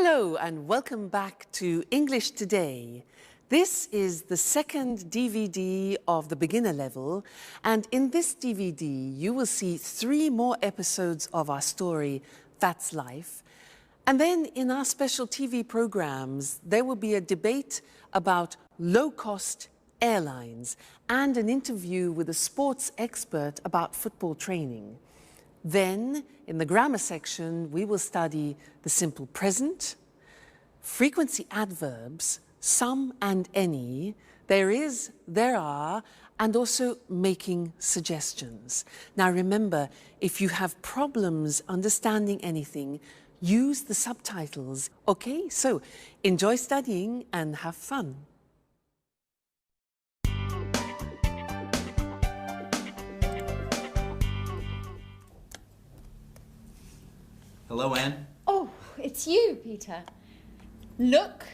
Hello and welcome back to English Today. This is the second DVD of the beginner level, and in this DVD you will see 3 more episodes of our story, That's Life. And then in our special TV programs there will be a debate about low-cost airlines and an interview with a sports expert about football training. Then, in the grammar section, we will study the simple present, frequency adverbs, some and any, there is, there are, and also making suggestions. Now remember, if you have problems understanding anything, use the subtitles. Okay, so enjoy studying and have fun. Hello, Anne. Oh, it's you, Peter. Look,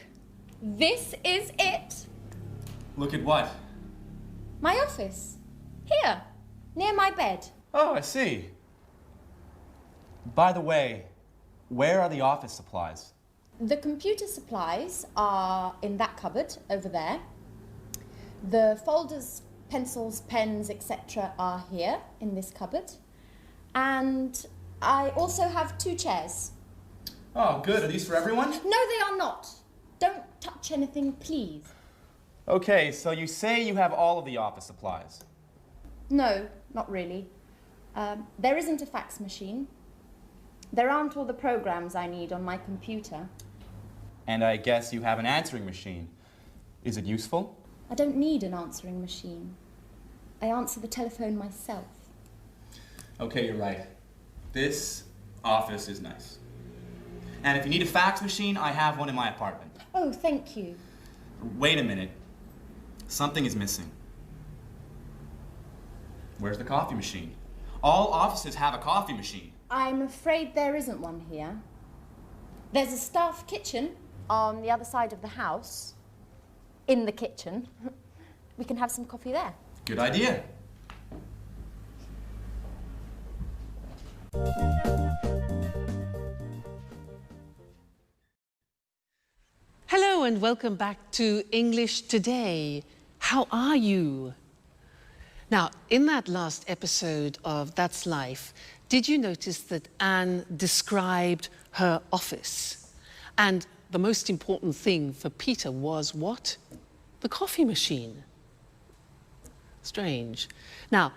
this is it. Look at what? My office. Here, near my bed. Oh, I see. By the way, where are the office supplies? The computer supplies are in that cupboard over there. The folders, pencils, pens, etc. are here in this cupboard. And I also have 2 chairs. Oh, good. Are these for everyone? No, they are not. Don't touch anything, please. Okay, so you say you have all of the office supplies. No, not really. There isn't a fax machine. There aren't all the programs I need on my computer. And I guess you have an answering machine. Is it useful? I don't need an answering machine. I answer the telephone myself. Okay, you're right. This office is nice. And if you need a fax machine, I have one in my apartment. Oh, thank you. Wait a minute. Something is missing. Where's the coffee machine? All offices have a coffee machine. I'm afraid there isn't one here. There's a staff kitchen on the other side of the house. In the kitchen. We can have some coffee there. Good idea. Hello and welcome back to English Today. How are you? Now, in that last episode of That's Life, did you notice that Anne described her office? And the most important thing for Peter was what? The coffee machine. Strange. Now,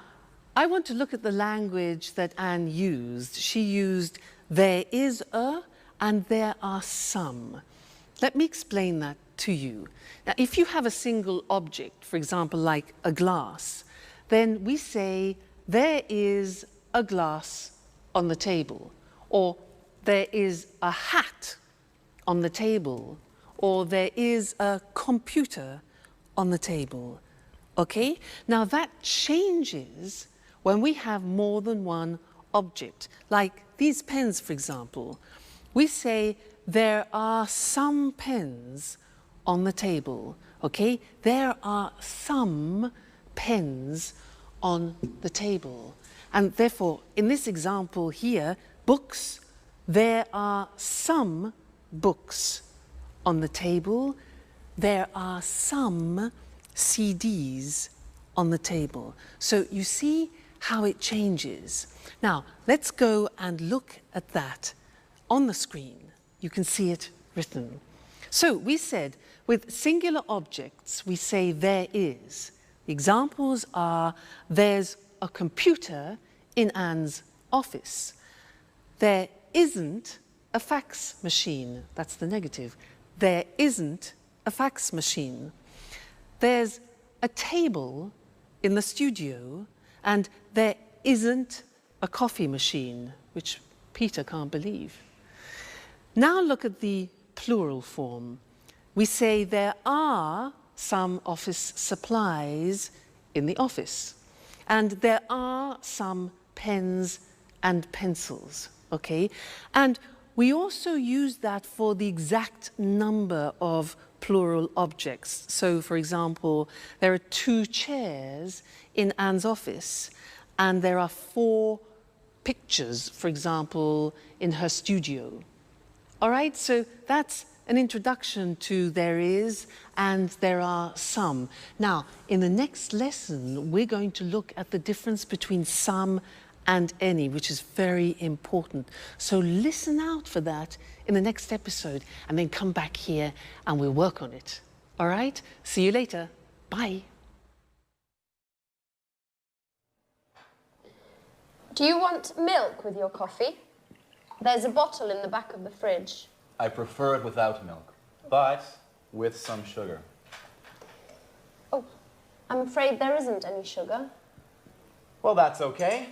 I want to look at the language that Anne used. She used there is a and there are some. Let me explain that to you. Now, if you have a single object, for example, like a glass, then we say there is a glass on the table, or there is a hat on the table, or there is a computer on the table. Okay? Now that changes when we have more than one object. Like these pens, for example. We say there are some pens on the table. Okay? There are some pens on the table. And therefore, in this example here, books, there are some books on the table. There are some CDs on the table. So you see how it changes. Now, let's go and look at that on the screen. You can see it written. So we said with singular objects, we say there is. The examples are there's a computer in Anne's office. There isn't a fax machine. That's the negative. There isn't a fax machine. There's a table in the studio, and there isn't a coffee machine, which Peter can't believe. Now look at the plural form. We say there are some office supplies in the office, and there are some pens and pencils, okay? And we also use that for the exact number of plural objects. So, for example, there are 2 chairs in Anne's office, and there are 4 pictures, for example, in her studio. All right, so that's an introduction to there is and there are some. Now, in the next lesson, we're going to look at the difference between some and any, which is very important. So listen out for that in the next episode and then come back here and we'll work on it. All right, see you later. Bye. Do you want milk with your coffee? There's a bottle in the back of the fridge. I prefer it without milk, but with some sugar. Oh, I'm afraid there isn't any sugar. Well, that's okay.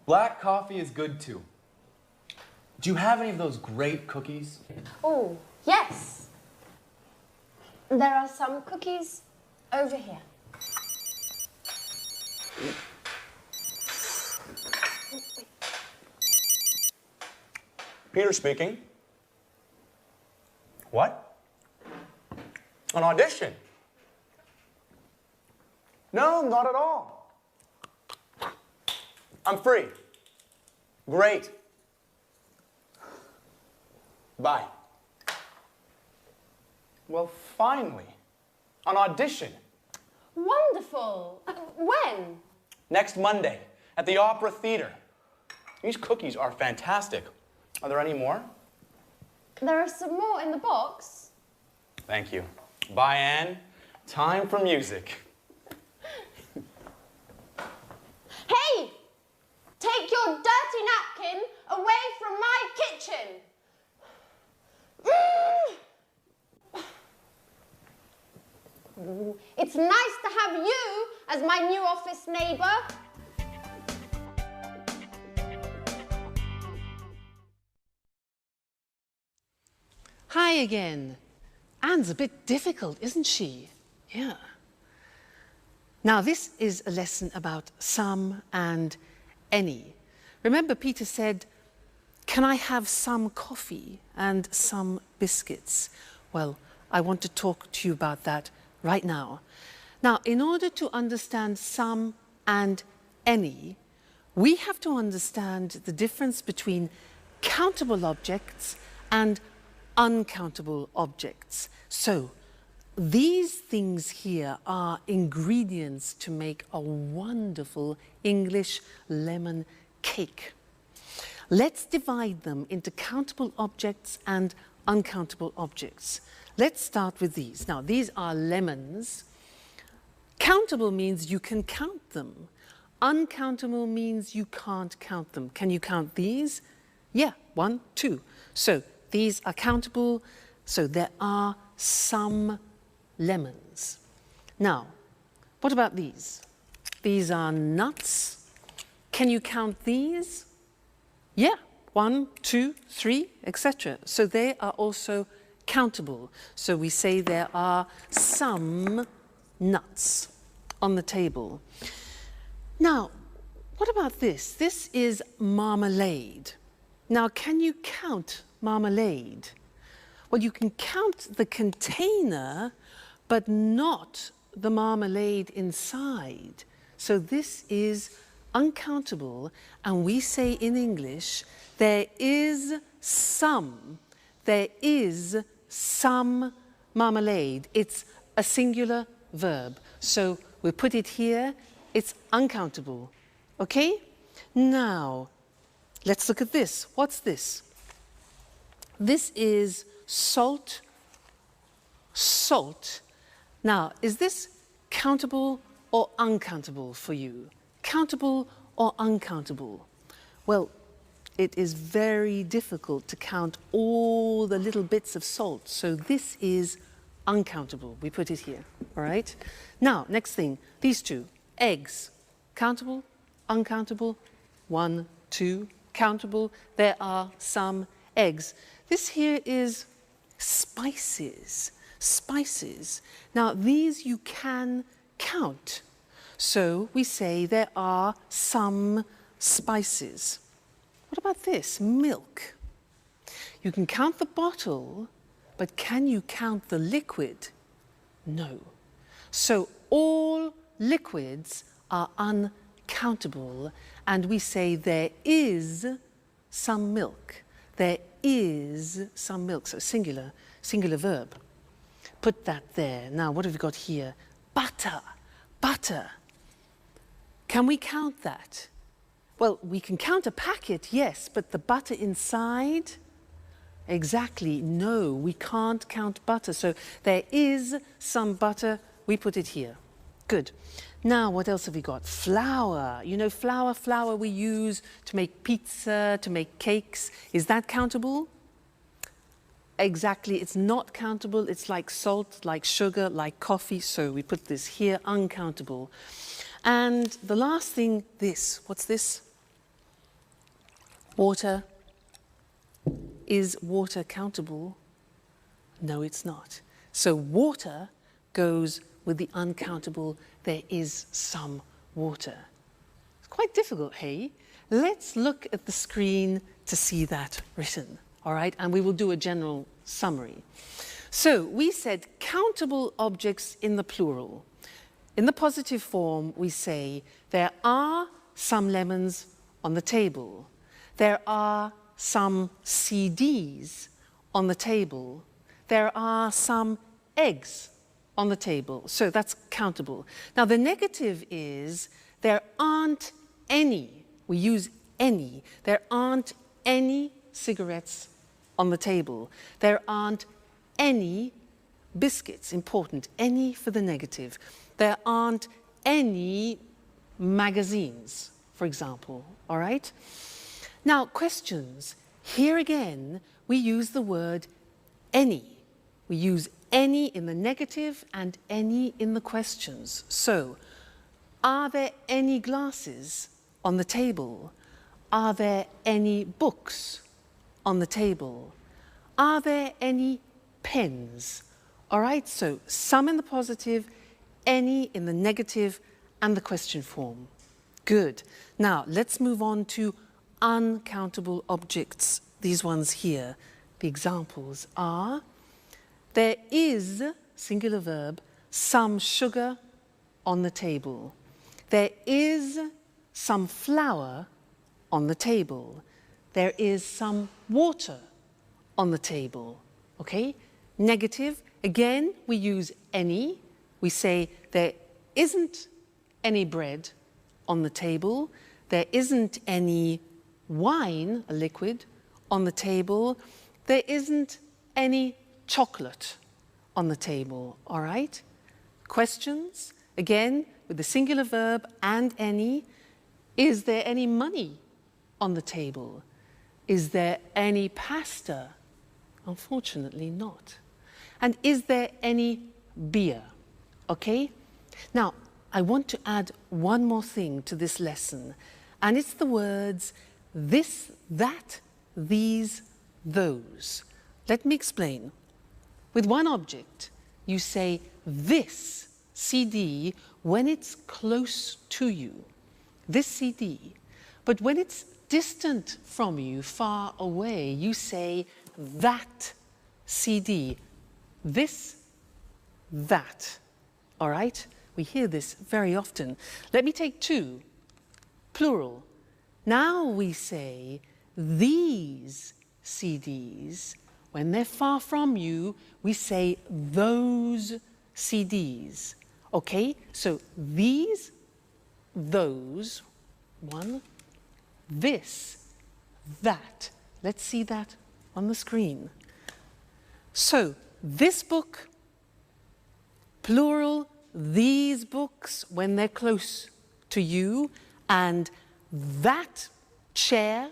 Black coffee is good too. Do you have any of those great cookies? Oh, yes. There are some cookies over here. Peter speaking. What? An audition? No, not at all. I'm free. Great. Bye. Well, finally, an audition. Wonderful. When? Next Monday at the Opera Theater. These cookies are fantastic. Are there any more? There are some more in the box. Thank you. Bye, Anne. Time for music. Hey! Take your dirty napkin away from my kitchen. It's nice to have you as my new office neighbour. Hi again. Anne's a bit difficult, isn't she? Yeah. Now, this is a lesson about some and any. Remember, Peter said, "Can I have some coffee and some biscuits?" Well, I want to talk to you about that right now. Now, in order to understand some and any, we have to understand the difference between countable objects and uncountable objects. So, these things here are ingredients to make a wonderful English lemon cake. Let's divide them into countable objects and uncountable objects. Let's start with these. Now, these are lemons. Countable means you can count them. Uncountable means you can't count them. Can you count these? Yeah, 1, 2. So these are countable, so there are some lemons. Now, what about these? These are nuts. Can you count these? Yeah, 1, 2, 3, etc. So they are also countable. So we say there are some nuts on the table. Now, what about this? This is marmalade. Now, can you count marmalade? Well, you can count the container, but not the marmalade inside. So this is uncountable, and we say in English, there is some marmalade. It's a singular verb. So we put it here, it's uncountable. Okay? Now, let's look at this. What's this? This is salt. Salt. Now, is this countable or uncountable for you? Countable or uncountable? Well, it is very difficult to count all the little bits of salt, so this is uncountable. We put it here, all right? Now, next thing, these two, eggs. Countable, uncountable, 1, 2, countable. There are some eggs. This here is spices. Spices. Now, these you can count. So we say there are some spices. What about this? Milk. You can count the bottle, but can you count the liquid? No. So all liquids are uncountable, and we say there is some milk. there is some milk. So singular verb. Put that there. Now, what have we got here? Butter, butter. Can we count that? Well, we can count a packet, yes, but the butter inside? Exactly, no, we can't count butter. So there is some butter, we put it here. Good. Now, what else have we got? Flour. You know, flour we use to make pizza, to make cakes. Is that countable? Exactly, it's not countable. It's like salt, like sugar, like coffee. So we put this here, uncountable. And the last thing, this. What's this? Water. Is water countable? No, it's not. So water goes with the uncountable. There is some water. It's quite difficult, hey? Let's look at the screen to see that written, all right? And we will do a general summary. So we said countable objects in the plural. In the positive form, we say there are some lemons on the table. There are some CDs on the table. There are some eggs on the table. So that's countable. Now the negative is there aren't any, we use any, there aren't any cigarettes on the table. There aren't any biscuits, important, any for the negative. There aren't any magazines, for example, all right? Now, questions. Here again, we use the word any. We use any in the negative and any in the questions. So, are there any glasses on the table? Are there any books on the table? Are there any pens? All right, so some in the positive, any in the negative, and the question form. Good. Now, let's move on to uncountable objects. These ones here. The examples are, there is, singular verb, some sugar on the table. There is some flour on the table. There is some water on the table. Okay? Negative, again, we use any. We say there isn't any bread on the table. There isn't any wine, a liquid, on the table. There isn't any chocolate on the table, all right? Questions, again, with the singular verb and any. Is there any money on the table? Is there any pasta? Unfortunately not. And is there any beer? Okay? Now, I want to add one more thing to this lesson, and it's the words this, that, these, those. Let me explain. With one object, you say this CD when it's close to you, this CD. But when it's distant from you, far away, you say that CD, this, that. All right? We hear this very often. Let me take two, plural. Now we say these CDs. When they're far from you, we say those CDs. Okay? So these, those, one, this, that. Let's see that on the screen. So this book, plural, these books when they're close to you, and that chair,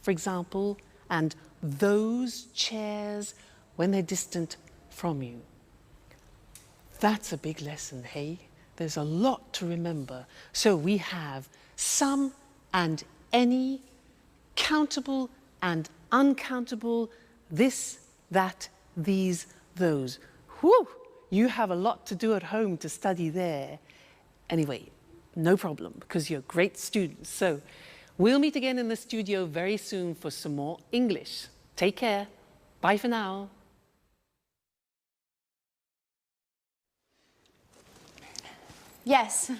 for example, and those chairs when they're distant from you. That's a big lesson, hey? There's a lot to remember. So we have some and any, countable and uncountable, this, that, these, those. Whew! You have a lot to do at home to study there. Anyway, no problem, because you're great students. So we'll meet again in the studio very soon for some more English. Take care. Bye for now. Yes,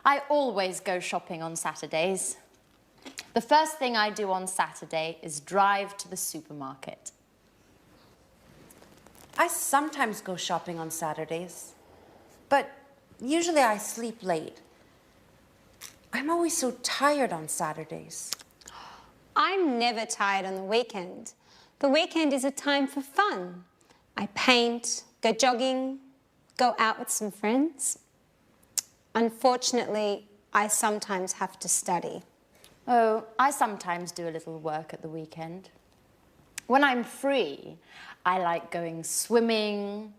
I always go shopping on Saturdays. The first thing I do on Saturday is drive to the supermarket. I sometimes go shopping on Saturdays, but usually I sleep late. I'm always so tired on Saturdays. I'm never tired on the weekend. The weekend is a time for fun. I paint, go jogging, go out with some friends. Unfortunately, I sometimes have to study. Oh, I sometimes do a little work at the weekend. When I'm free, I like going swimming,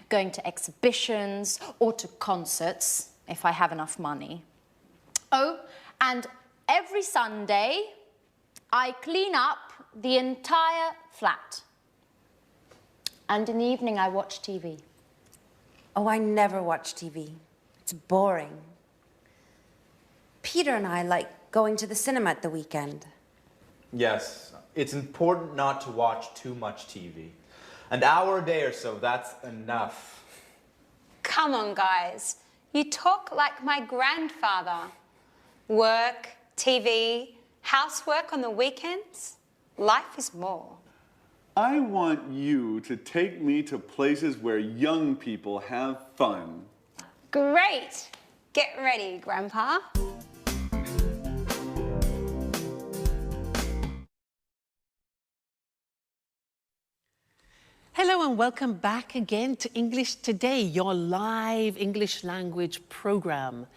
going to exhibitions, or to concerts, if I have enough money. Oh, and every Sunday, I clean up the entire flat. And in the evening, I watch TV. Oh, I never watch TV. It's boring. Peter and I like going to the cinema at the weekend. Yes, it's important not to watch too much TV. An hour a day or so, that's enough. Come on, guys. You talk like my grandfather. Work, TV, housework on the weekends. Life is more. I want you to take me to places where young people have fun. Great. Get ready, Grandpa. Hello and welcome back again to English Today, your live English language program.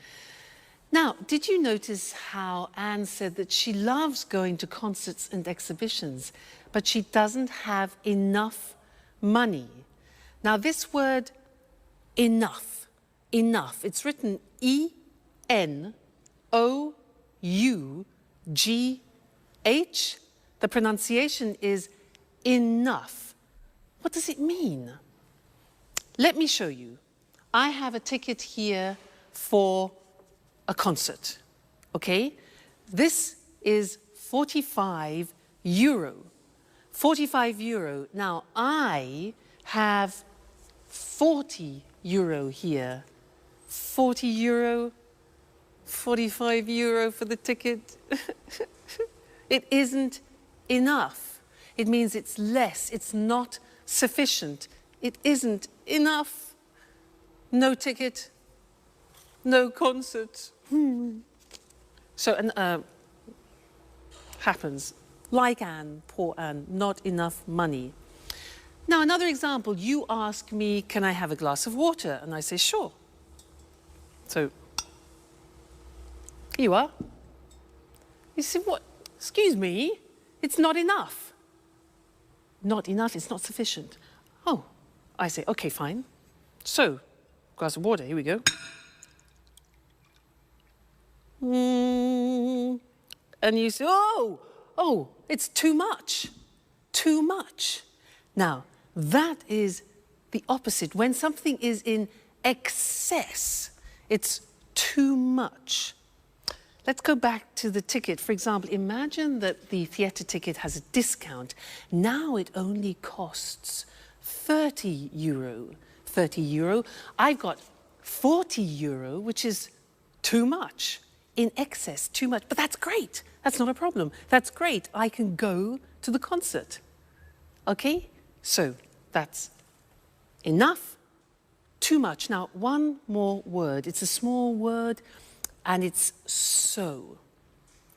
Now, did you notice how Anne said that she loves going to concerts and exhibitions, but she doesn't have enough money? Now, this word enough, it's written E-N-O-U-G-H. The pronunciation is enough. What does it mean? Let me show you. I have a ticket here for a concert, okay? This is 45 euro. 45 euro. Now, I have 40 euro here. 40 euro, 45 euro for the ticket. It isn't enough. It means it's less, it's not sufficient. It isn't enough. No ticket, no concert. So, happens. Like Anne, poor Anne, not enough money. Now, another example, you ask me, can I have a glass of water? And I say, sure. So, here you are. You say, what? Excuse me, it's not enough. Not enough, it's not sufficient. Oh, I say, okay, fine. So, glass of water, here we go. And you say, oh, it's too much. Too much. Now, that is the opposite. When something is in excess, it's too much. Let's go back to the ticket. For example, imagine that the theatre ticket has a discount. Now it only costs 30 euro. 30 euro. I've got 40 euro, which is too much. In excess, too much. But that's great. That's not a problem. That's great. I can go to the concert. Okay? So that's enough, too much. Now, one more word. It's a small word. And it's so.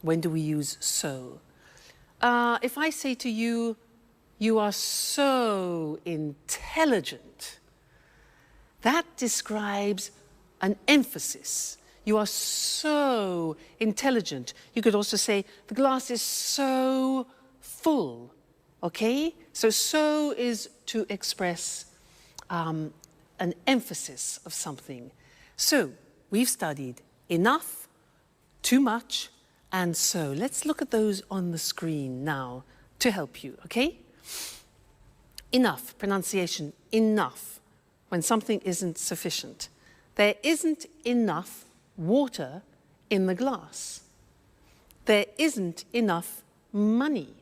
When do we use so? If I say to you, you are so intelligent, that describes an emphasis. You are so intelligent. You could also say, the glass is so full, okay? So is to express an emphasis of something. So, we've studied enough, too much, and so. Let's look at those on the screen now to help you, okay? Enough, pronunciation, enough, when something isn't sufficient. There isn't enough water in the glass. There isn't enough money.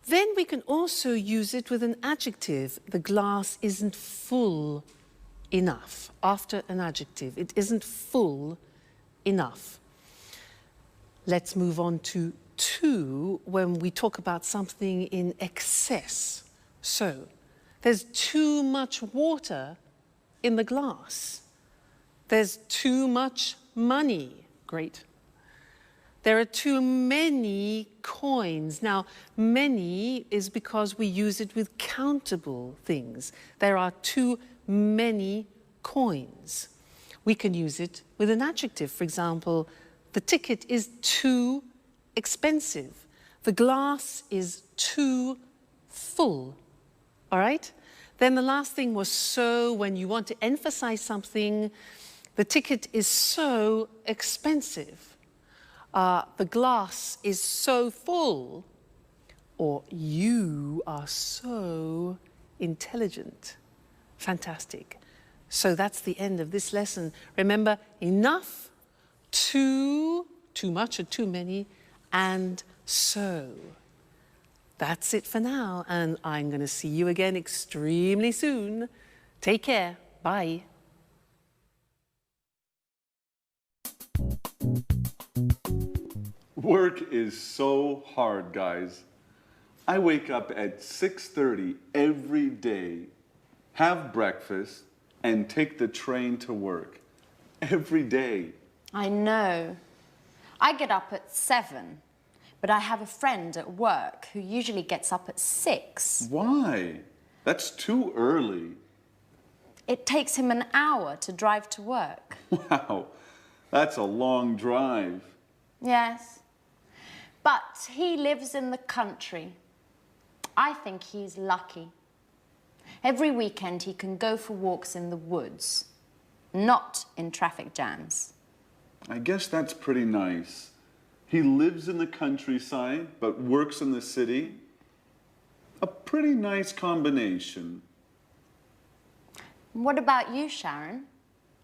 Then we can also use it with an adjective. The glass isn't full enough. After an adjective, it isn't full enough. let's move on to 2 when we talk about something in excess. So, there's too much water in the glass. There's too much money. Great. There are too many coins. Now, many is because we use it with countable things. There are too many coins. We can use it with an adjective. For example, the ticket is too expensive. The glass is too full. All right? Then the last thing was so. When you want to emphasize something, the ticket is so expensive. The glass is so full, or you are so intelligent. Fantastic. So that's the end of this lesson. Remember, enough, too much or too many, and so. That's it for now, and I'm going to see you again extremely soon. Take care. Bye. Work is so hard, guys. I wake up at 6:30 every day, have breakfast, and take the train to work. Every day. I know. I get up at 7, but I have a friend at work who usually gets up at 6. Why? That's too early. It takes him an hour to drive to work. Wow, that's a long drive. Yes. But he lives in the country. I think he's lucky. Every weekend he can go for walks in the woods, not in traffic jams. I guess that's pretty nice. He lives in the countryside, but works in the city. A pretty nice combination. What about you, Sharon?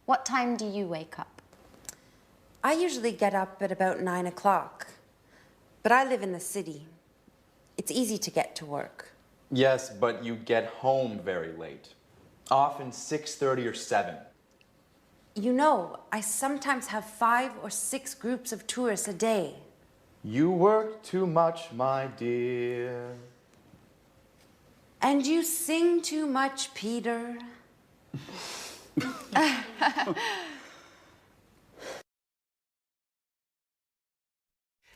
What time do you wake up? I usually get up at about 9 o'clock, but I live in the city. It's easy to get to work. Yes, but you get home very late. Often 6:30 or 7. You know, I sometimes have 5 or 6 groups of tourists a day. You work too much, my dear. And you sing too much, Peter.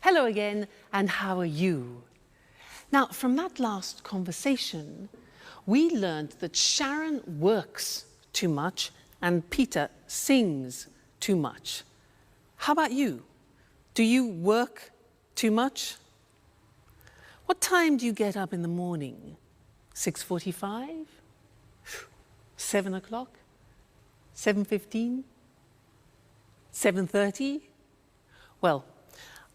Hello again, and how are you? Now, from that last conversation, we learned that Sharon works too much and Peter sings too much. How about you? Do you work too much? What time do you get up in the morning? 6:45? 7 o'clock? 7:15? 7:30? Well,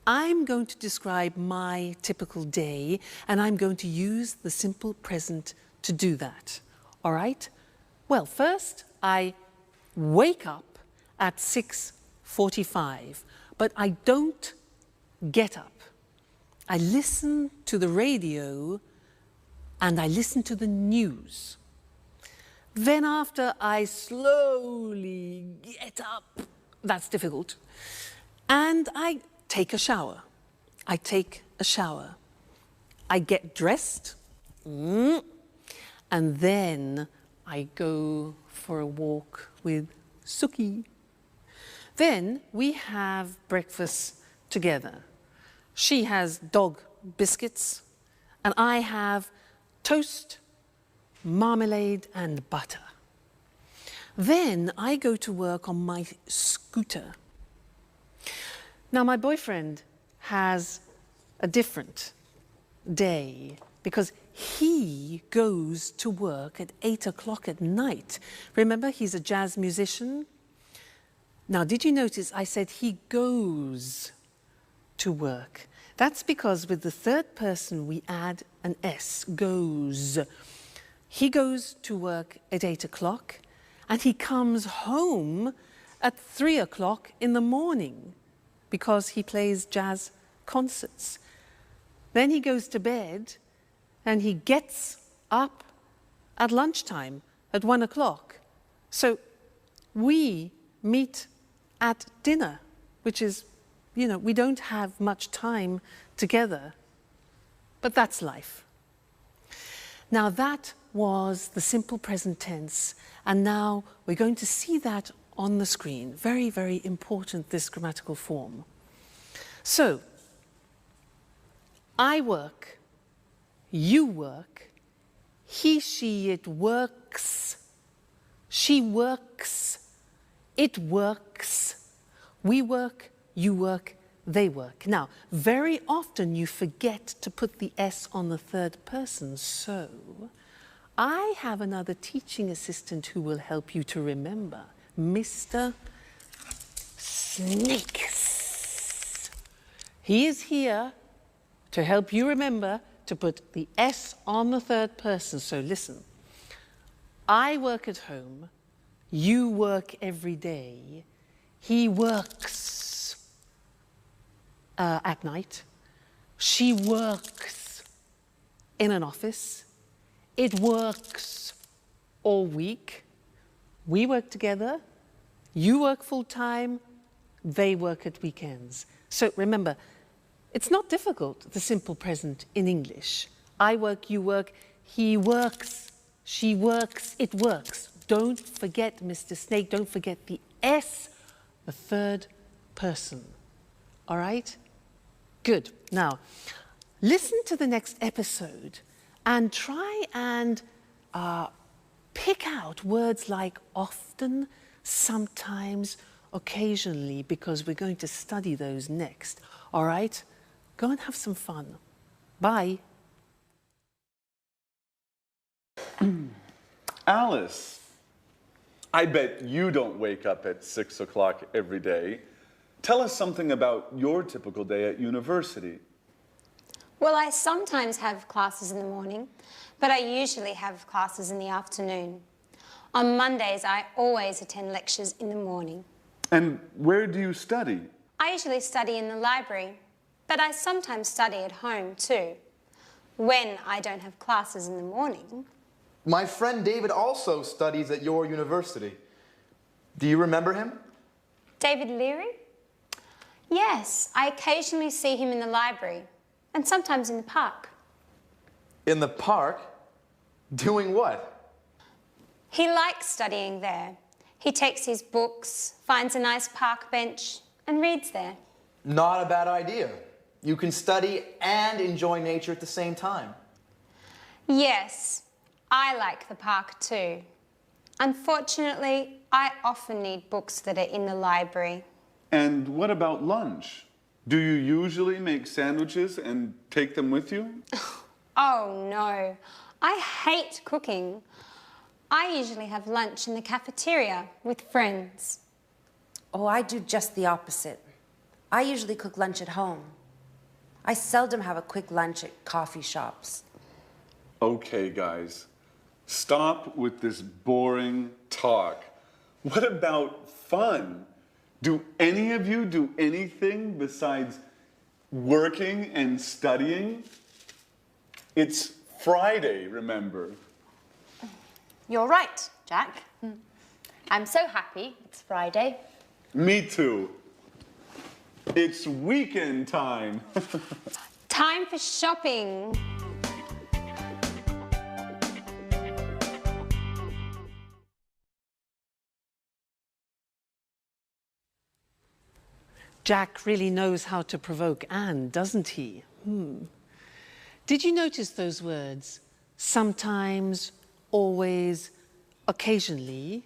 I'm going to describe my typical day, and I'm going to use the simple present to do that. All right? Well, first, I wake up at 6:45, but I don't get up. I listen to the radio and I listen to the news. Then after I slowly get up, that's difficult, and I take a shower. I take a shower. I get dressed, and then I go for a walk with Suki. Then we have breakfast together. She has dog biscuits, and I have toast, marmalade, and butter. Then I go to work on my scooter. Now, my boyfriend has a different day because he goes to work at 8 o'clock at night. Remember, he's a jazz musician. Now, did you notice I said he goes to work? That's because with the third person we add an S, goes. He goes to work at 8 o'clock and he comes home at 3 o'clock in the morning because he plays jazz concerts. Then he goes to bed and he gets up at lunchtime at 1 o'clock. So we meet at dinner, which is you know, we don't have much time together. But that's life. Now that was the simple present tense, and now we're going to see that on the screen. Very, very important, this grammatical form. So, I work, you work, he, she, it works, she works, it works, we work, you work, they work. Now, very often you forget to put the S on the third person, so I have another teaching assistant who will help you to remember, Mr. Snakes. He is here to help you remember to put the S on the third person. So listen, I work at home, you work every day, he works at night, she works in an office, it works all week, we work together, you work full-time, they work at weekends. So remember, it's not difficult, the simple present in English. I work, you work, he works, she works, it works. Don't forget, Mr. Snake, don't forget the S, the third person. All right? Good. Now, listen to the next episode and try and pick out words like often, sometimes, occasionally, because we're going to study those next. All right? Go and have some fun. Bye. Alice, I bet you don't wake up at 6 o'clock every day. Tell us something about your typical day at university. Well, I sometimes have classes in the morning, but I usually have classes in the afternoon. On Mondays, I always attend lectures in the morning. And where do you study? I usually study in the library, but I sometimes study at home too, when I don't have classes in the morning. My friend David also studies at your university. Do you remember him? David Leary? Yes, I occasionally see him in the library and sometimes in the park. In the park? Doing what? He likes studying there. He takes his books, finds a nice park bench and reads there. Not a bad idea. You can study and enjoy nature at the same time. Yes, I like the park too. Unfortunately, I often need books that are in the library. And what about lunch? Do you usually make sandwiches and take them with you? Oh no, I hate cooking. I usually have lunch in the cafeteria with friends. Oh, I do just the opposite. I usually cook lunch at home. I seldom have a quick lunch at coffee shops. Okay, guys, stop with this boring talk. What about fun? Do any of you do anything besides working and studying? It's Friday, remember? You're right, Jack. I'm so happy it's Friday. Me too. It's weekend time. Time for shopping. Jack really knows how to provoke Anne, doesn't he? Did you notice those words? Sometimes, always, occasionally?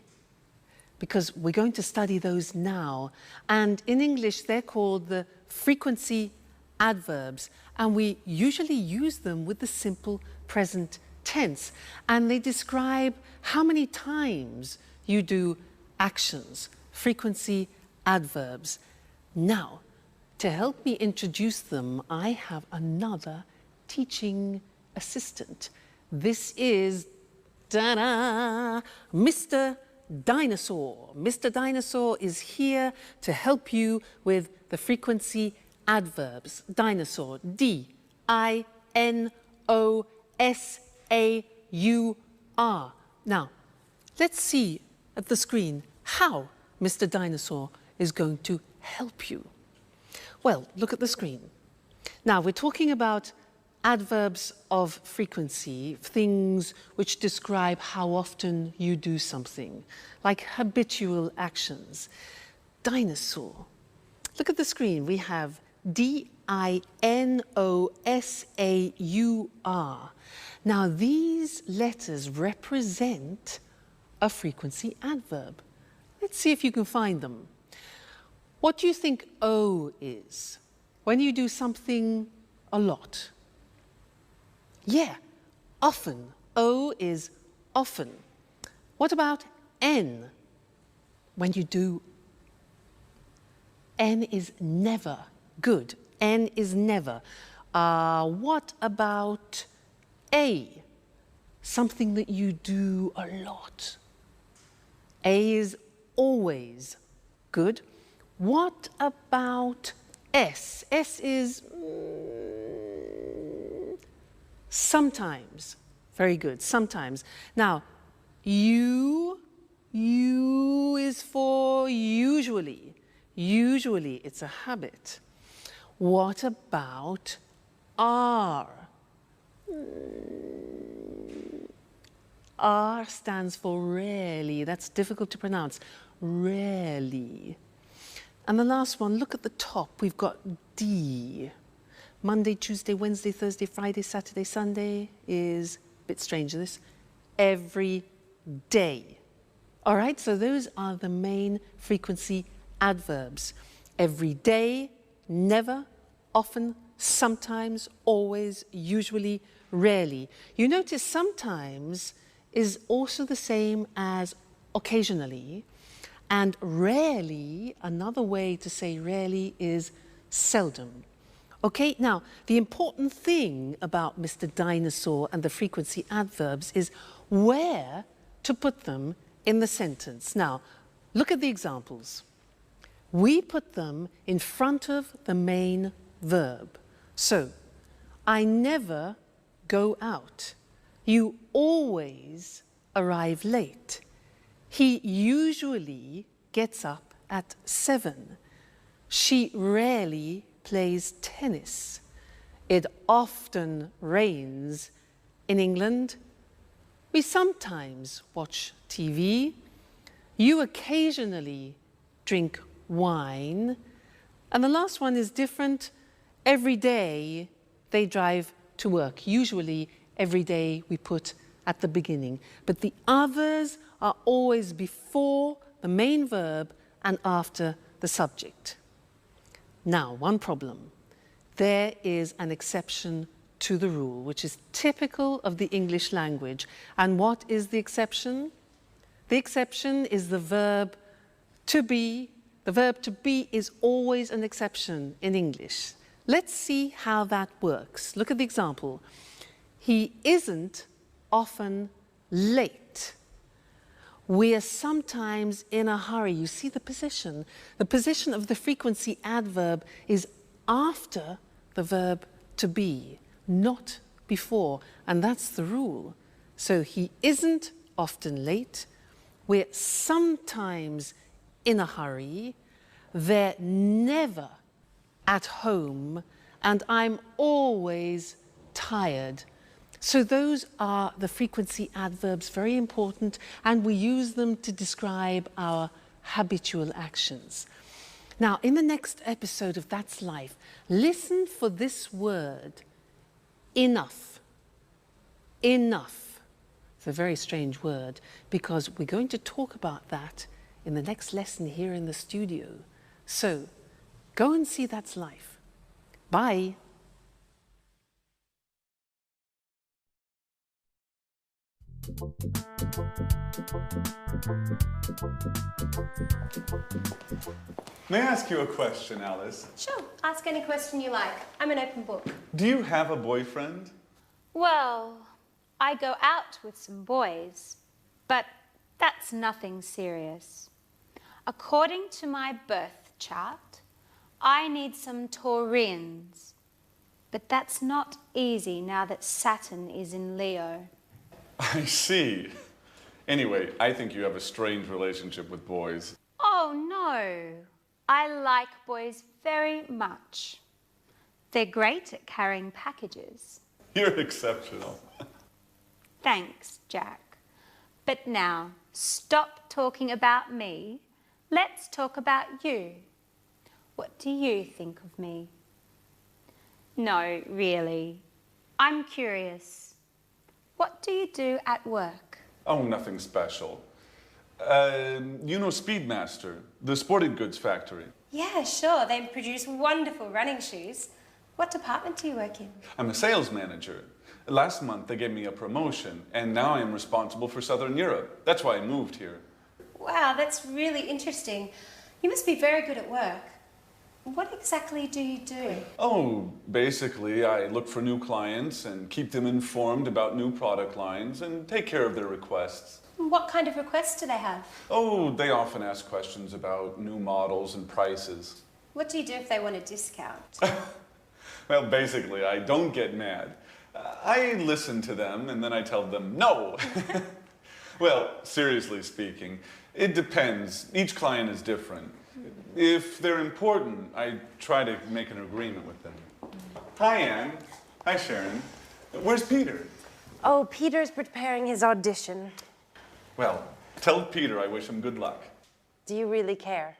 Because we're going to study those now. And in English, they're called the frequency adverbs. And we usually use them with the simple present tense. And they describe how many times you do actions, frequency adverbs. Now, to help me introduce them, I have another teaching assistant. This is, ta-da, Mr. Dinosaur. Mr. Dinosaur is here to help you with the frequency adverbs. Dinosaur, D-I-N-O-S-A-U-R. Now, let's see at the screen how Mr. Dinosaur is going to help you. Well, look at the screen. Now, we're talking about adverbs of frequency, things which describe how often you do something, like habitual actions. Dinosaur. Look at the screen. We have D-I-N-O-S-A-U-R. Now, these letters represent a frequency adverb. Let's see if you can find them. What do you think O is? When you do something a lot. Yeah, often. O is often. What about N? When you do. N is never. Good. N is never. What about A? Something that you do a lot. A is always. Good. What about S? S is sometimes. Very good, sometimes. Now, U is for usually. Usually, it's a habit. What about R? R stands for rarely. That's difficult to pronounce. Rarely. And the last one, look at the top. We've got D. Monday, Tuesday, Wednesday, Thursday, Friday, Saturday, Sunday is, a bit strange this, every day. All right, so those are the main frequency adverbs. Every day, never, often, sometimes, always, usually, rarely. You notice sometimes is also the same as occasionally, and rarely, another way to say rarely is seldom. Okay, now, the important thing about Mr. Dinosaur and the frequency adverbs is where to put them in the sentence. Now, look at the examples. We put them in front of the main verb. So, I never go out. You always arrive late. He usually gets up at 7. She rarely plays tennis. It often rains in England. We sometimes watch TV. You occasionally drink wine. And the last one is different. Every day they drive to work. Usually every day we put at the beginning. But the others are always before the main verb and after the subject. Now, one problem. There is an exception to the rule, which is typical of the English language. And what is the exception? The exception is the verb to be. The verb to be is always an exception in English. Let's see how that works. Look at the example. He isn't often late. We're sometimes in a hurry. You see the position. The position of the frequency adverb is after the verb to be, not before. And that's the rule. So he isn't often late. We're sometimes in a hurry. They're never at home. And I'm always tired. So those are the frequency adverbs, very important, and we use them to describe our habitual actions. Now, in the next episode of That's Life, listen for this word, enough. Enough. It's a very strange word, because we're going to talk about that in the next lesson here in the studio. So, go and see That's Life. Bye. May I ask you a question, Alice? Sure, ask any question you like. I'm an open book. Do you have a boyfriend? Well, I go out with some boys, but that's nothing serious. According to my birth chart, I need some Taurians. But that's not easy now that Saturn is in Leo. I see. Anyway, I think you have a strange relationship with boys. Oh, no. I like boys very much. They're great at carrying packages. You're exceptional. Thanks, Jack. But now, stop talking about me. Let's talk about you. What do you think of me? No, really. I'm curious. What do you do at work? Oh, nothing special. You know Speedmaster, the sporting goods factory. Yeah, sure. They produce wonderful running shoes. What department do you work in? I'm a sales manager. Last month they gave me a promotion, and now I am responsible for Southern Europe. That's why I moved here. Wow, that's really interesting. You must be very good at work. What exactly do you do? Oh, basically I look for new clients and keep them informed about new product lines and take care of their requests. What kind of requests do they have? Oh, they often ask questions about new models and prices. What do you do if they want a discount? Well, basically, I don't get mad. I listen to them and then I tell them no. Well, seriously speaking, it depends. Each client is different. If they're important, I try to make an agreement with them. Hi, Anne. Hi, Sharon. Where's Peter? Oh, Peter's preparing his audition. Well, tell Peter I wish him good luck. Do you really care?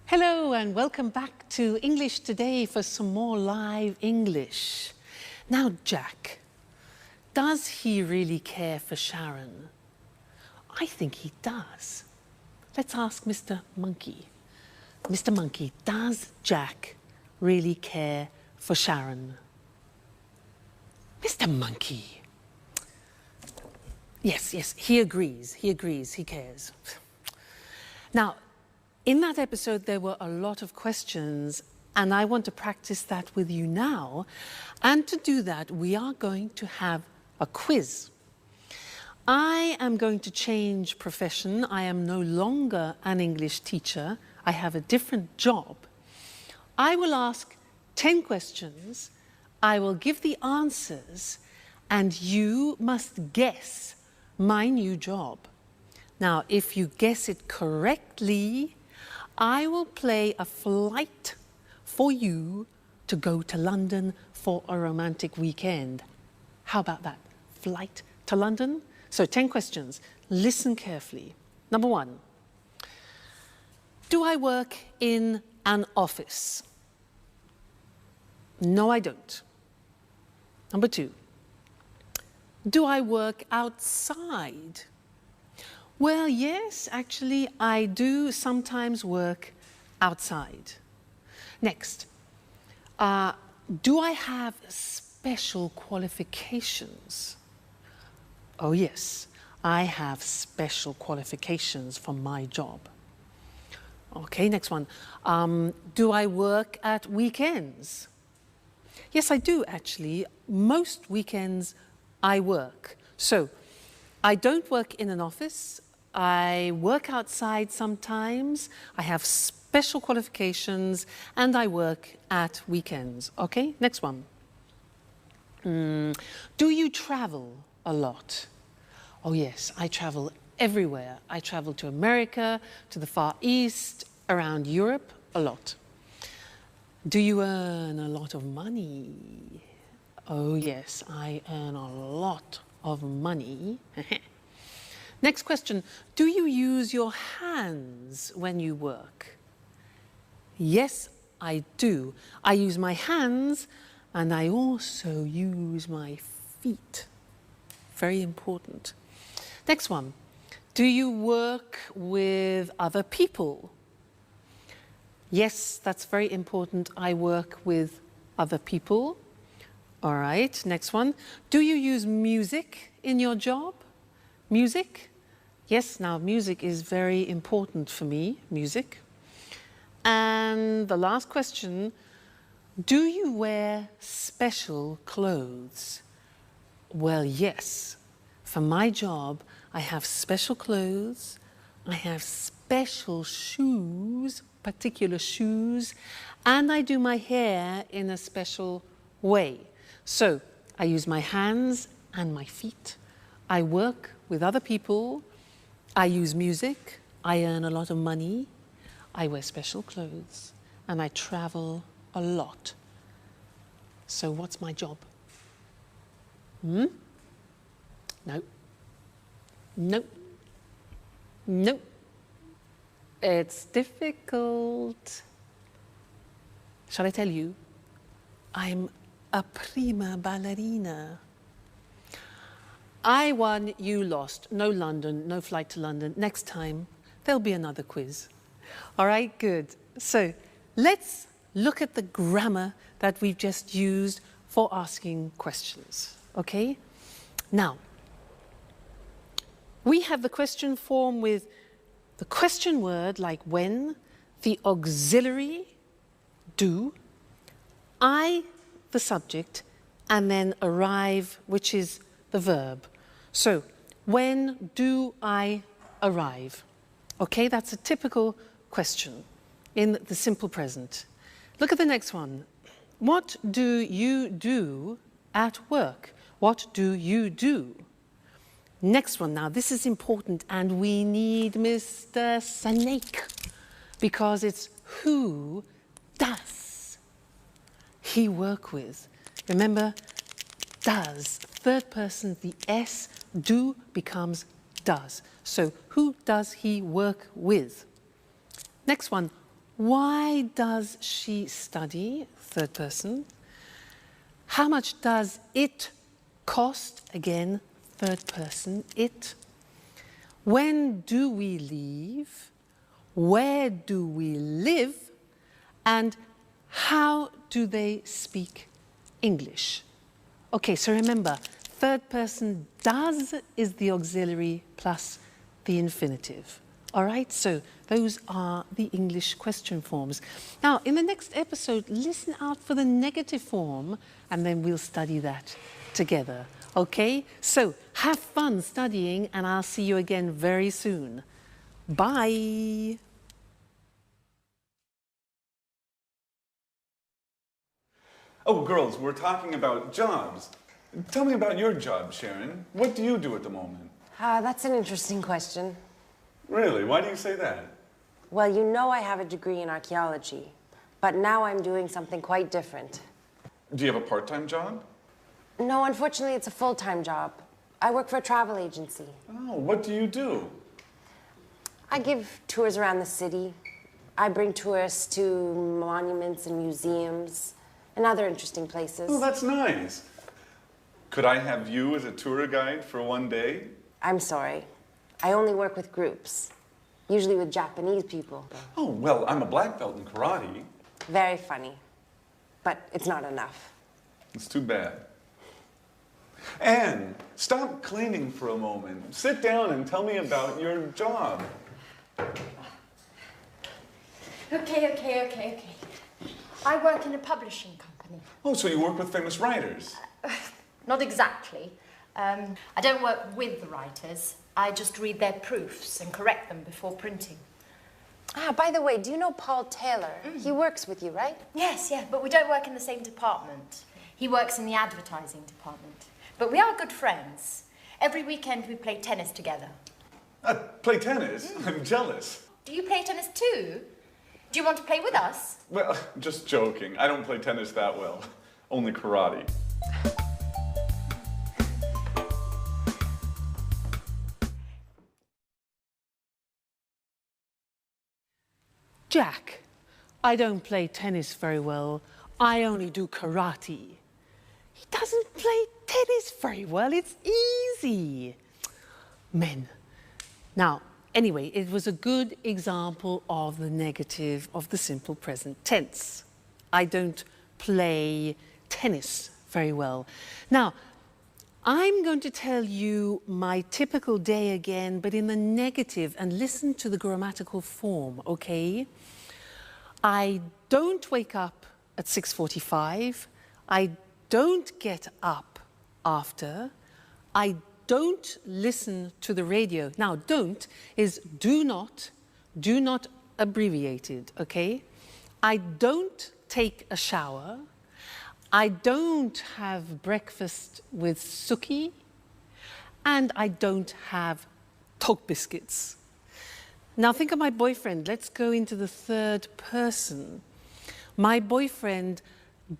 Hello and welcome back to English Today for some more live English. Now, Jack, does he really care for Sharon? I think he does. Let's ask Mr. Monkey. Mr. Monkey, does Jack really care for Sharon? Mr. Monkey. Yes, he agrees, he cares. Now, in that episode, there were a lot of questions, and I want to practice that with you now. And to do that, we are going to have a quiz. I am going to change profession. I am no longer an English teacher. I have a different job. I will ask 10 questions. I will give the answers, and you must guess my new job. Now, if you guess it correctly, I will play a flight for you to go to London for a romantic weekend. How about that? Flight to London? So 10 questions. Listen carefully. Number 1. Do I work in an office? No, I don't. Number 2. Do I work outside? Well, yes, actually, I do sometimes work outside. Next, do I have special qualifications? Oh, yes, I have special qualifications for my job. Okay, next one. Do I work at weekends? Yes, I do, actually. Most weekends I work. So, I don't work in an office. I work outside sometimes. I have special qualifications, and I work at weekends. Okay, next one. Do you travel a lot? Oh, yes, I travel everywhere. I travel to America, to the Far East, around Europe, a lot. Do you earn a lot of money? Oh, yes, I earn a lot of money. Next question. Do you use your hands when you work? Yes, I do. I use my hands and I also use my feet. Very important. Next one. Do you work with other people? Yes, that's very important. I work with other people. All right, next one. Do you use music in your job? Music? Yes, now music is very important for me, music. And the last question, do you wear special clothes? Well, yes. For my job, I have special clothes, I have special shoes, particular shoes, and I do my hair in a special way. So, I use my hands and my feet. I work with other people, I use music, I earn a lot of money, I wear special clothes, and I travel a lot. So what's my job? No. Nope. Nope. It's difficult. Shall I tell you? I'm a prima ballerina. I won, you lost. No London, no flight to London. Next time, there'll be another quiz. All right, good. So let's look at the grammar that we've just used for asking questions, okay? Now, we have the question form with the question word like when, the auxiliary, do, I, the subject, and then arrive, which is the verb. So, when do I arrive? Okay, that's a typical question in the simple present. Look at the next one. What do you do at work? What do you do? Next one now, this is important and we need Mr. Snake because it's who does he work with? Remember, does, third person, the S, do becomes does. So who does he work with? Next one, why does she study? Third person. How much does it cost? Again, third person, it. When do we leave? Where do we live? And how do they speak English? Okay, so remember, third person does is the auxiliary plus the infinitive. All right, so those are the English question forms. Now, in the next episode, listen out for the negative form, and then we'll study that together. Okay, so have fun studying, and I'll see you again very soon. Bye. Oh, girls, we're talking about jobs. Tell me about your job, Sharon. What do you do at the moment? That's an interesting question. Really? Why do you say that? Well, you know I have a degree in archaeology, but now I'm doing something quite different. Do you have a part-time job? No, unfortunately, it's a full-time job. I work for a travel agency. Oh, what do you do? I give tours around the city. I bring tourists to monuments and museums and other interesting places. Oh, that's nice. Could I have you as a tour guide for one day? I'm sorry. I only work with groups, usually with Japanese people. Oh, well, I'm a black belt in karate. Very funny, but it's not enough. It's too bad. Anne, stop cleaning for a moment. Sit down and tell me about your job. Okay. I work in a publishing company. Oh, so you work with famous writers? Not exactly. I don't work with the writers. I just read their proofs and correct them before printing. By the way, do you know Paul Taylor? He works with you, right? Yes, but we don't work in the same department. He works in the advertising department. But we are good friends. Every weekend we play tennis together. Play tennis? I'm jealous. Do you play tennis too? Do you want to play with us? Well, just joking. I don't play tennis that well. Only karate. Jack, I don't play tennis very well. I only do karate. He doesn't play tennis very well. It's easy. Men. Now, anyway, it was a good example of the negative of the simple present tense. I don't play tennis very well. Now, I'm going to tell you my typical day again, but in the negative, and listen to the grammatical form, okay? I don't wake up at 6:45. I don't get up after. I don't listen to the radio. Now, don't is do not abbreviated, okay? I don't take a shower. I don't have breakfast with Suki, and I don't have dog biscuits. Now think of my boyfriend. Let's go into the third person. My boyfriend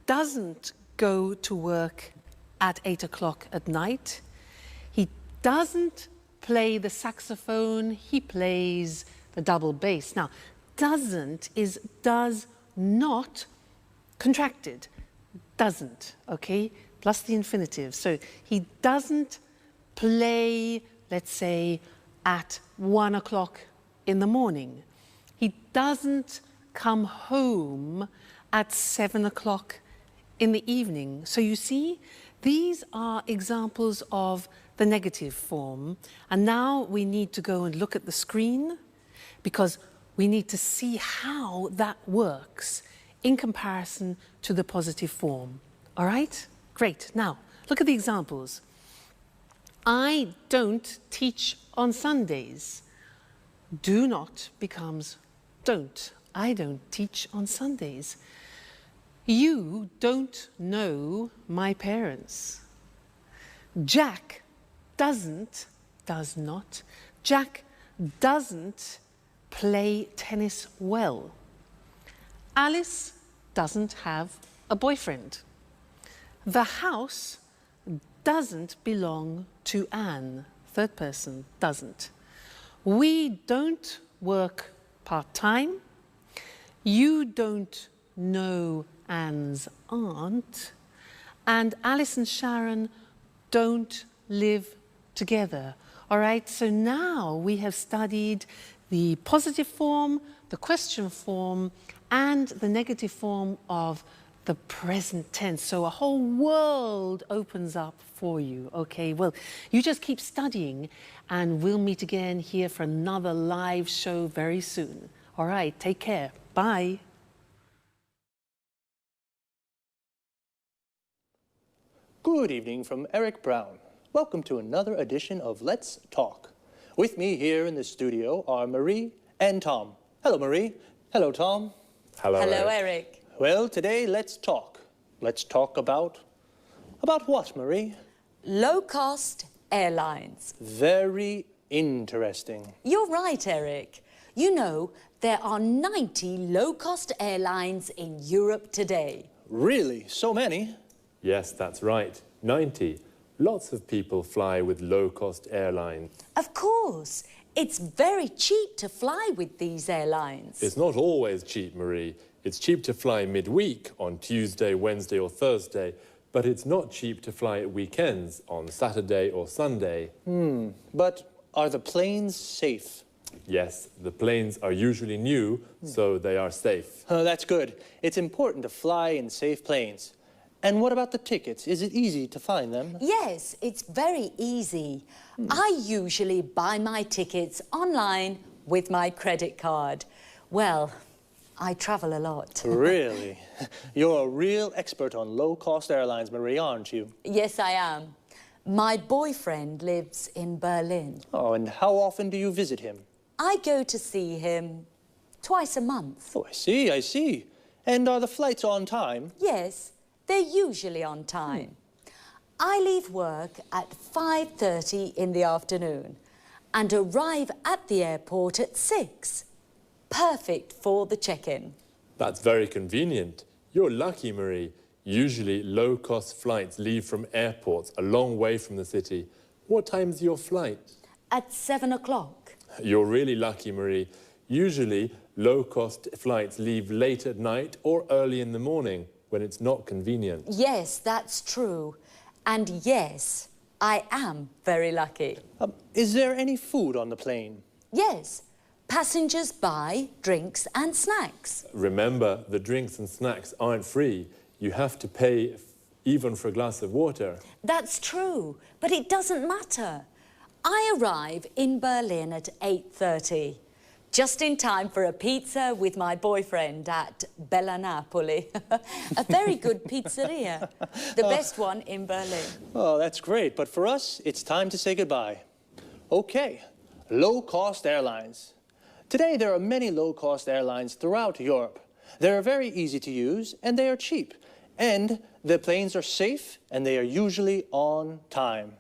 doesn't go to work at 8 o'clock at night. He doesn't play the saxophone. He plays the double bass. Now, doesn't is does not contracted. Doesn't, okay? Plus the infinitive. So he doesn't play, let's say, at 1 o'clock in the morning. He doesn't come home at 7 o'clock in the evening. So you see, these are examples of the negative form. And now we need to go and look at the screen because we need to see how that works in comparison to the positive form. All right? Great. Now, look at the examples. I don't teach on Sundays. Do not becomes don't. I don't teach on Sundays. You don't know my parents. Jack doesn't, does not. Jack doesn't play tennis well. Alice doesn't have a boyfriend. The house doesn't belong to Anne. Third person, doesn't. We don't work part-time. You don't know Anne's aunt. And Alice and Sharon don't live together. All right, so now we have studied the positive form, the question form, and the negative form of the present tense. So a whole world opens up for you, okay? Well, you just keep studying and we'll meet again here for another live show very soon. All right, take care. Bye. Good evening from Eric Brown. Welcome to another edition of Let's Talk. With me here in the studio are Marie and Tom. Hello, Marie. Hello, Tom. Hello, Eric. Well, today, let's talk. Let's talk about what, Marie? Low-cost airlines. Very interesting. You're right, Eric. You know, there are 90 low-cost airlines in Europe today. Really? So many? Yes, that's right. 90. Lots of people fly with low-cost airlines. Of course. It's very cheap to fly with these airlines. It's not always cheap, Marie. It's cheap to fly midweek on Tuesday, Wednesday or Thursday, but it's not cheap to fly at weekends on Saturday or Sunday. But are the planes safe? Yes, the planes are usually new, so they are safe. That's good. It's important to fly in safe planes. And what about the tickets? Is it easy to find them? Yes, it's very easy. I usually buy my tickets online with my credit card. Well, I travel a lot. Really? You're a real expert on low-cost airlines, Marie, aren't you? Yes, I am. My boyfriend lives in Berlin. Oh, and how often do you visit him? I go to see him twice a month. Oh, I see, I see. And are the flights on time? Yes, they're usually on time. I leave work at 5:30 in the afternoon and arrive at the airport at 6. Perfect for the check-in. That's very convenient. You're lucky, Marie. Usually, low-cost flights leave from airports a long way from the city. What time's your flight? At 7 o'clock. You're really lucky, Marie. Usually, low-cost flights leave late at night or early in the morning when it's not convenient. Yes, that's true. And yes, I am very lucky. Is there any food on the plane? Yes. Passengers buy drinks and snacks. Remember, the drinks and snacks aren't free. You have to pay even for a glass of water. That's true, but it doesn't matter. I arrive in Berlin at 8:30, just in time for a pizza with my boyfriend at Bella Napoli. A very good pizzeria, the best one in Berlin. Oh, that's great, but for us, it's time to say goodbye. Okay, low-cost airlines. Today, there are many low-cost airlines throughout Europe. They are very easy to use, and they are cheap. And the planes are safe, and they are usually on time.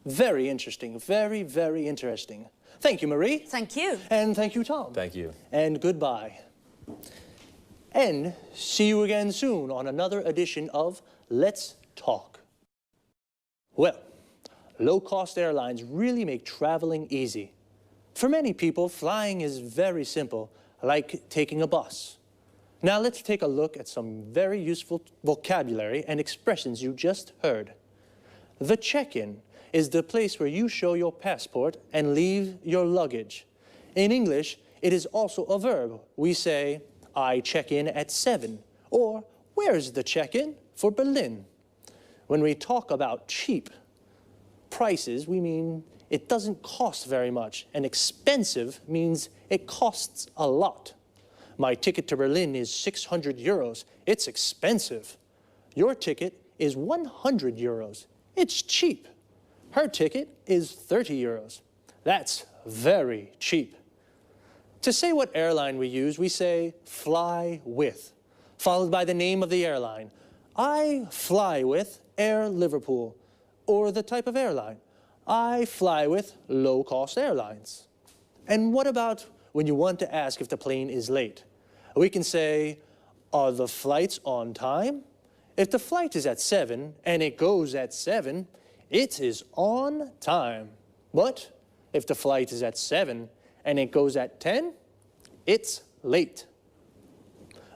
Very interesting, very, very interesting. Thank you, Marie. Thank you. And thank you, Tom. Thank you. And goodbye. And see you again soon on another edition of Let's Talk. Well, low-cost airlines really make traveling easy. For many people, flying is very simple, like taking a bus. Now let's take a look at some very useful vocabulary and expressions you just heard. The check-in is the place where you show your passport and leave your luggage. In English, it is also a verb. We say, I check in at 7, or where's the check-in for Berlin? When we talk about cheap prices, we mean it doesn't cost very much, and expensive means it costs a lot. My ticket to Berlin is 600 euros. It's expensive. Your ticket is 100 euros. It's cheap. Her ticket is 30 euros. That's very cheap. To say what airline we use, we say fly with, followed by the name of the airline. I fly with Air Liverpool, or the type of airline. I fly with low-cost airlines. And what about when you want to ask if the plane is late? We can say, are the flights on time? If the flight is at 7 and it goes at 7, it is on time. But if the flight is at 7 and it goes at 10, it's late.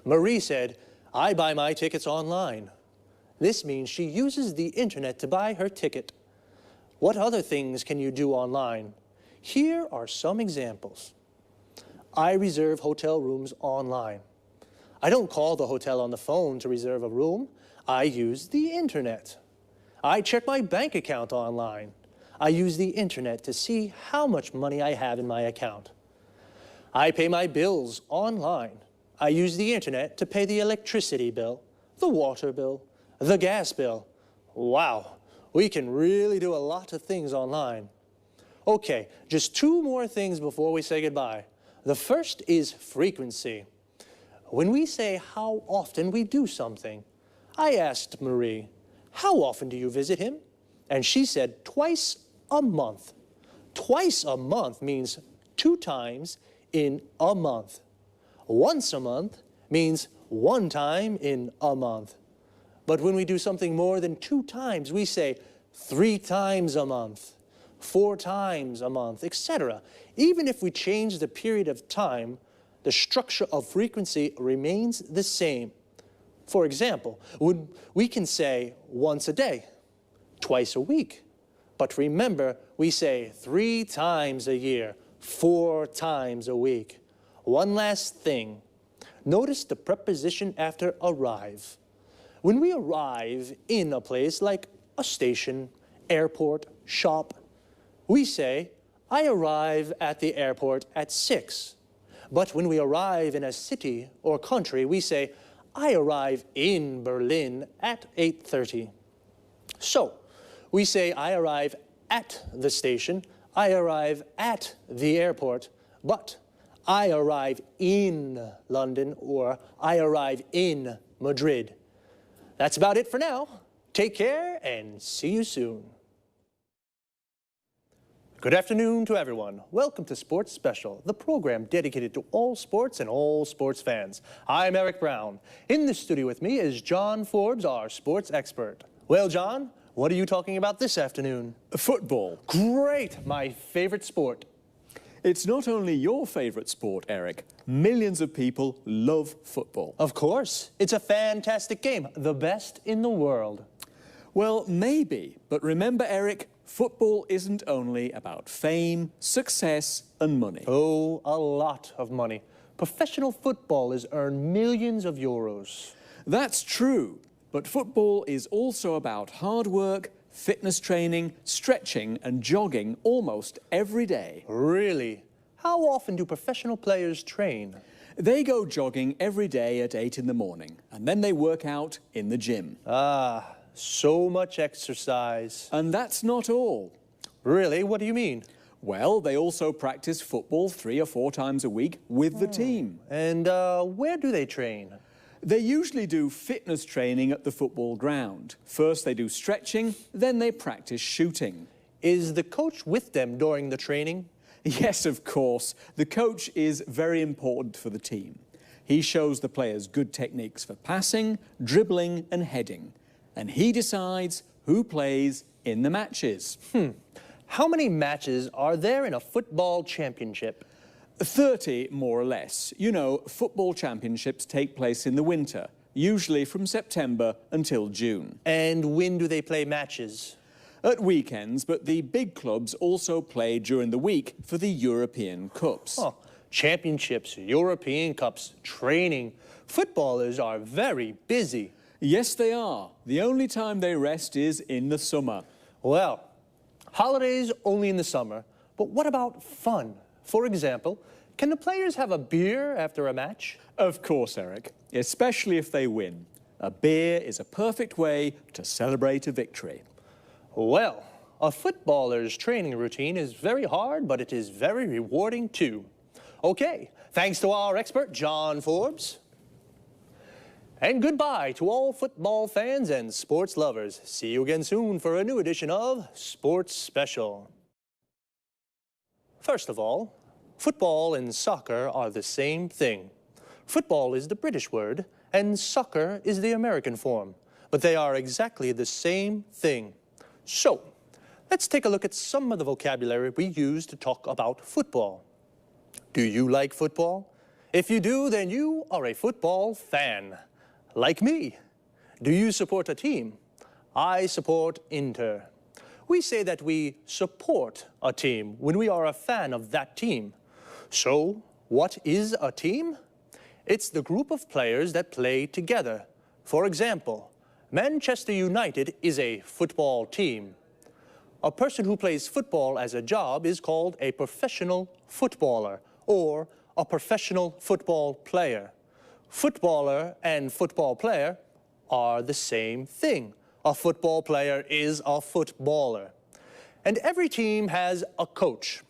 Marie said, I buy my tickets online. This means she uses the internet to buy her ticket. What other things can you do online? Here are some examples. I reserve hotel rooms online. I don't call the hotel on the phone to reserve a room. I use the internet. I check my bank account online. I use the internet to see how much money I have in my account. I pay my bills online. I use the internet to pay the electricity bill, the water bill, the gas bill. Wow, we can really do a lot of things online. Okay, just 2 more things before we say goodbye. The first is frequency. When we say how often we do something, I asked Marie, how often do you visit him? And she said twice a month. Twice a month means 2 times in a month. Once a month means 1 time in a month. But when we do something more than 2 times, we say 3 times a month, 4 times a month, etc. Even if we change the period of time, the structure of frequency remains the same. For example, we can say once a day, twice a week. But remember, we say 3 times a year, 4 times a week. One last thing. Notice the preposition after arrive. When we arrive in a place like a station, airport, shop, we say, I arrive at the airport at 6. But when we arrive in a city or country, we say, I arrive in Berlin at 8:30. So, we say, I arrive at the station, I arrive at the airport, but I arrive in London or I arrive in Madrid. That's about it for now. Take care and see you soon. Good afternoon to everyone. Welcome to Sports Special, the program dedicated to all sports and all sports fans. I'm Eric Brown. In the studio with me is John Forbes, our sports expert. Well, John, what are you talking about this afternoon? Football. Great, my favorite sport. It's not only your favorite sport, Eric. Millions of people love football. Of course. It's a fantastic game, the best in the world. Well, maybe, but remember, Eric, football isn't only about fame, success, and money. Oh, a lot of money. Professional footballers earn millions of euros. That's true, but football is also about hard work, fitness training, stretching, and jogging almost every day. Really? How often do professional players train? They go jogging every day at 8 in the morning, and then they work out in the gym. Ah, so much exercise. And that's not all. Really? What do you mean? Well, they also practice football 3 or 4 times a week with the team. And where do they train? They usually do fitness training at the football ground. First they do stretching, then they practice shooting. Is the coach with them during the training? Yes, of course. The coach is very important for the team. He shows the players good techniques for passing, dribbling and heading. And he decides who plays in the matches. How many matches are there in a football championship? 30, more or less. You know, football championships take place in the winter, usually from September until June. And when do they play matches? At weekends, but the big clubs also play during the week for the European Cups. Oh, championships, European Cups, training. Footballers are very busy. Yes, they are. The only time they rest is in the summer. Well, holidays only in the summer, but what about fun? For example, can the players have a beer after a match? Of course, Eric, especially if they win. A beer is a perfect way to celebrate a victory. Well, a footballer's training routine is very hard, but it is very rewarding too. Okay, thanks to our expert, John Forbes. And goodbye to all football fans and sports lovers. See you again soon for a new edition of Sports Special. First of all, football and soccer are the same thing. Football is the British word, and soccer is the American form, but they are exactly the same thing. So, let's take a look at some of the vocabulary we use to talk about football. Do you like football? If you do, then you are a football fan. Like me. Do you support a team? I support Inter. We say that we support a team when we are a fan of that team. So, what is a team? It's the group of players that play together. For example, Manchester United is a football team. A person who plays football as a job is called a professional footballer or a professional football player. Footballer and football player are the same thing. A football player is a footballer. And every team has a coach.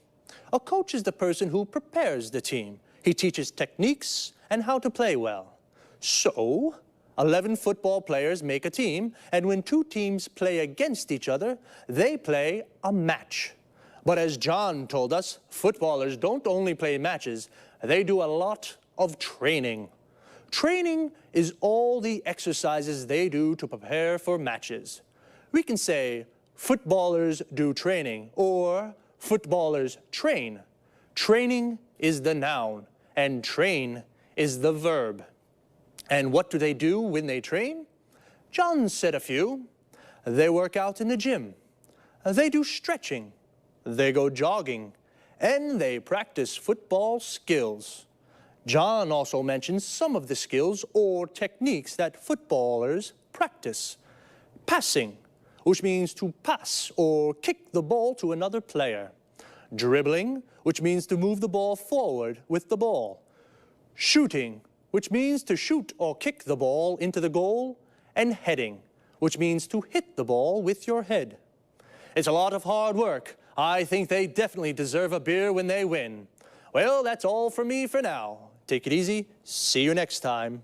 A coach is the person who prepares the team. He teaches techniques and how to play well. So, 11 football players make a team, and when two teams play against each other, they play a match. But as John told us, footballers don't only play matches, they do a lot of training. Training is all the exercises they do to prepare for matches. We can say, footballers do training, or footballers train. Training is the noun, and train is the verb. And what do they do when they train? John said a few. They work out in the gym. They do stretching. They go jogging. And they practice football skills. John also mentions some of the skills or techniques that footballers practice. Passing, which means to pass or kick the ball to another player. Dribbling, which means to move the ball forward with the ball. Shooting, which means to shoot or kick the ball into the goal. And heading, which means to hit the ball with your head. It's a lot of hard work. I think they definitely deserve a beer when they win. Well, that's all from me for now. Take it easy. See you next time.